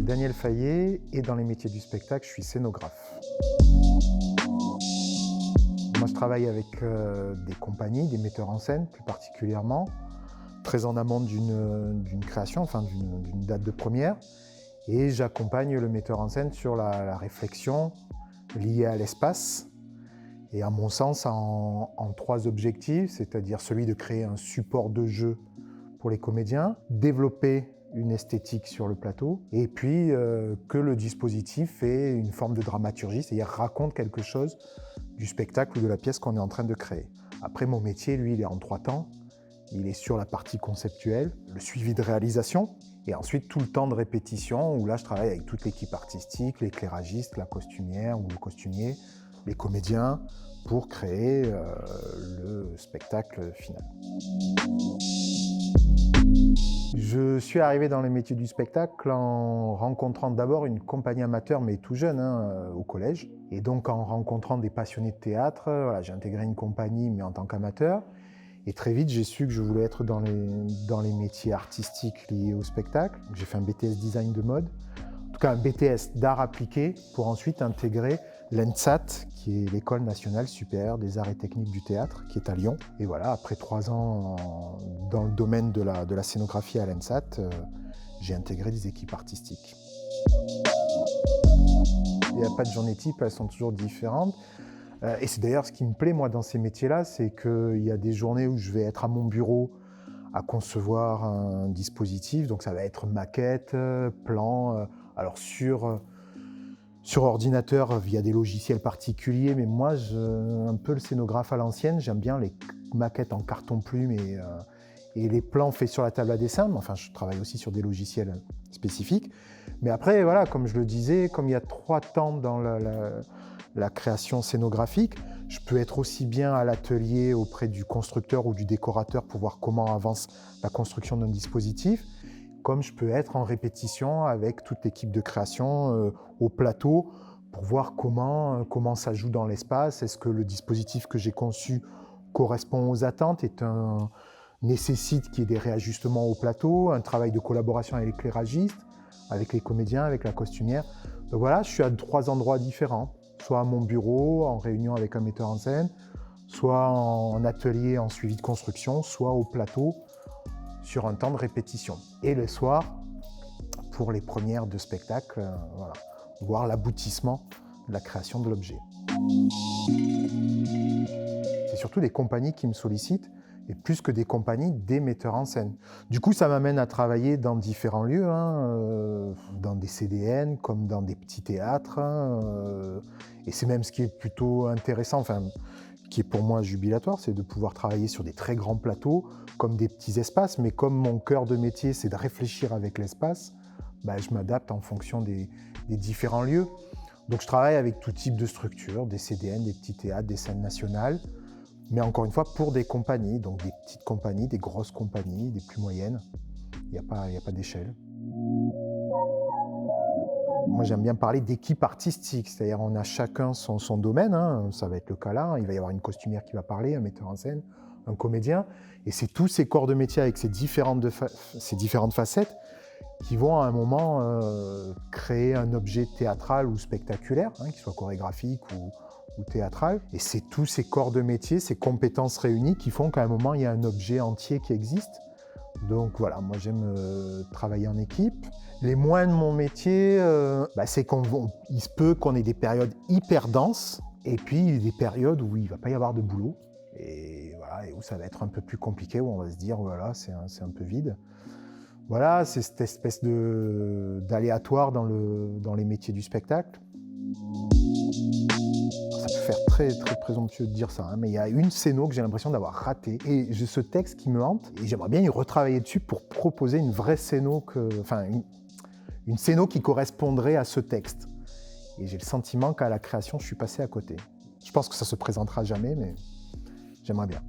Daniel Fayet et dans les métiers du spectacle, je suis scénographe. Moi, je travaille avec des compagnies, des metteurs en scène plus particulièrement, très en amont d'une création, enfin d'une date de première. Et j'accompagne le metteur en scène sur la réflexion liée à l'espace. Et à mon sens, en trois objectifs, c'est-à-dire celui de créer un support de jeu pour les comédiens, développer une esthétique sur le plateau, et puis que le dispositif ait une forme de dramaturgie, c'est-à-dire raconte quelque chose du spectacle ou de la pièce qu'on est en train de créer. Après, mon métier, lui, il est en 3 temps. Il est sur la partie conceptuelle, le suivi de réalisation, et ensuite tout le temps de répétition, où là, je travaille avec toute l'équipe artistique, l'éclairagiste, la costumière ou le costumier, les comédiens, pour créer le spectacle final. Je suis arrivé dans les métiers du spectacle en rencontrant d'abord une compagnie amateur, mais tout jeune, au collège. Et donc en rencontrant des passionnés de théâtre, voilà, j'ai intégré une compagnie, mais en tant qu'amateur. Et très vite, j'ai su que je voulais être dans les métiers artistiques liés au spectacle. J'ai fait un BTS design de mode, en tout cas un BTS d'art appliqué, pour ensuite intégrer l'ENSAT, qui est l'École nationale supérieure des arts et techniques du théâtre, qui est à Lyon. Et voilà, après 3 ans dans le domaine de la scénographie à l'ENSAT, j'ai intégré des équipes artistiques. Il n'y a pas de journée type, elles sont toujours différentes. Et c'est d'ailleurs ce qui me plaît, moi, dans ces métiers-là, c'est qu'il y a des journées où je vais être à mon bureau à concevoir un dispositif. Donc ça va être maquette, plan, alors sur ordinateur via des logiciels particuliers, mais moi, un peu le scénographe à l'ancienne, j'aime bien les maquettes en carton-plume et les plans faits sur la table à dessin. Enfin, je travaille aussi sur des logiciels spécifiques. Mais après, voilà, comme je le disais, comme il y a 3 temps dans la création scénographique, je peux être aussi bien à l'atelier auprès du constructeur ou du décorateur pour voir comment avance la construction d'un dispositif, comme je peux être en répétition avec toute l'équipe de création au plateau pour voir comment ça joue dans l'espace. Est-ce que le dispositif que j'ai conçu correspond aux attentes, nécessite qu'il y ait des réajustements au plateau, un travail de collaboration avec l'éclairagiste, avec les comédiens, avec la costumière. Donc voilà, je suis à 3 endroits différents, soit à mon bureau, en réunion avec un metteur en scène, soit en atelier, en suivi de construction, soit au plateau, sur un temps de répétition. Et le soir, pour les premières de spectacle, voilà, voir l'aboutissement de la création de l'objet. C'est surtout des compagnies qui me sollicitent, et plus que des compagnies, des metteurs en scène. Du coup, ça m'amène à travailler dans différents lieux, dans des CDN, comme dans des petits théâtres. Et c'est même ce qui est plutôt intéressant, qui est pour moi jubilatoire, c'est de pouvoir travailler sur des très grands plateaux, comme des petits espaces, mais comme mon cœur de métier, c'est de réfléchir avec l'espace, je m'adapte en fonction des différents lieux. Donc je travaille avec tout type de structures, des CDN, des petits théâtres, des scènes nationales, mais encore une fois pour des compagnies, donc des petites compagnies, des grosses compagnies, des plus moyennes. Il n'y a pas d'échelle. Moi, j'aime bien parler d'équipe artistique, c'est-à-dire on a chacun son domaine, ça va être le cas là, il va y avoir une costumière qui va parler, un metteur en scène, un comédien, et c'est tous ces corps de métier avec ces différentes facettes qui vont à un moment créer un objet théâtral ou spectaculaire, qu'il soit chorégraphique ou théâtral. Et c'est tous ces corps de métier, ces compétences réunies qui font qu'à un moment, il y a un objet entier qui existe. Donc voilà, moi j'aime travailler en équipe. Les moins de mon métier, c'est qu'il se peut qu'on ait des périodes hyper denses et puis des périodes où il ne va pas y avoir de boulot. Et voilà, et où ça va être un peu plus compliqué, où on va se dire, voilà, c'est un peu vide. Voilà, c'est cette espèce d'aléatoire dans les métiers du spectacle. Ça peut faire très, très présomptueux de dire ça, mais il y a une scéno que j'ai l'impression d'avoir ratée. Et j'ai ce texte qui me hante, et j'aimerais bien y retravailler dessus pour proposer une vraie scéno, une scéno qui correspondrait à ce texte. Et j'ai le sentiment qu'à la création, je suis passé à côté. Je pense que ça se présentera jamais, mais j'aimerais bien.